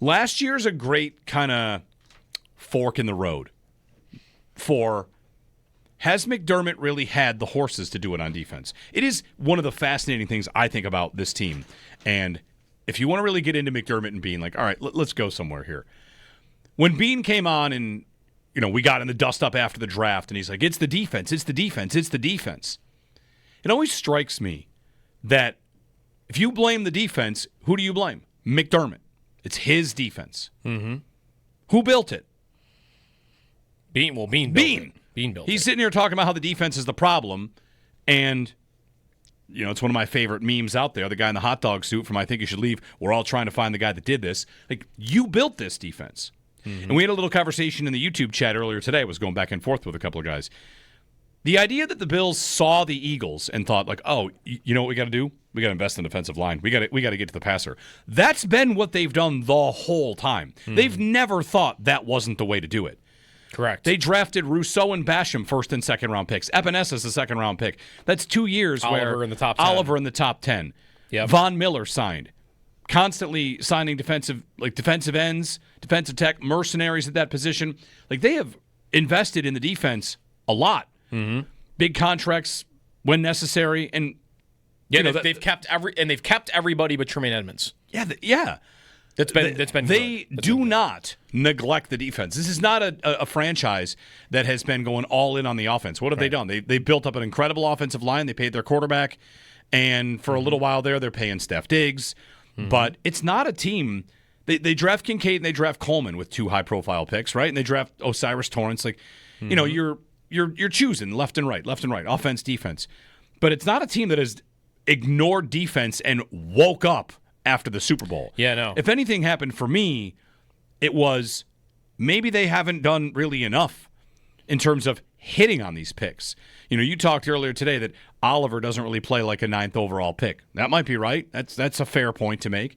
Last year's a great kind of fork in the road for has McDermott really had the horses to do it on defense? It is one of the fascinating things I think about this team. And if you want to really get into McDermott and Beane, like, all right, let's go somewhere here. When Beane came on and, we got in the dust up after the draft, and he's like, it's the defense, it's the defense, it's the defense. It always strikes me that if you blame the defense, who do you blame? McDermott. It's his defense. Mm-hmm. Who built it? Beane built it. Beane built it. He's sitting here talking about how the defense is the problem, and it's one of my favorite memes out there. The guy in the hot dog suit from I Think You Should Leave. We're all trying to find the guy that did this. Like, you built this defense. Mm-hmm. And we had a little conversation in the YouTube chat earlier today. I was going back and forth with a couple of guys. The idea that the Bills saw the Eagles and thought, like, oh, you know what we got to do? We got to invest in the defensive line. We got to get to the passer. That's been what they've done the whole time. Mm-hmm. They've never thought that wasn't the way to do it. Correct. They drafted Rousseau and Basham first and second round picks. Epinesa a second round pick. That's 2 years Oliver where in the top 10. Oliver in the top 10. Yep. Von Miller signed. Constantly signing defensive ends, defensive tech, mercenaries at that position. Like, they have invested in the defense a lot. Mm-hmm. Big contracts when necessary, and they've kept everybody but Tremaine Edmonds. Yeah. That's been. They do not neglect the defense. This is not a franchise that has been going all in on the offense. What have they done? They built up an incredible offensive line. They paid their quarterback, and for a little while there, they're paying Steph Diggs. Mm-hmm. But it's not a team. They draft Kincaid and they draft Coleman with 2 high-profile picks, right? And they draft Osiris Torrance. Like, you're choosing left and right, offense, defense. But it's not a team that has ignored defense and woke up after the Super Bowl. Yeah, no. If anything happened for me, it was maybe they haven't done really enough in terms of hitting on these picks. You talked earlier today that Oliver doesn't really play like a 9th overall pick. That might be right. That's a fair point to make.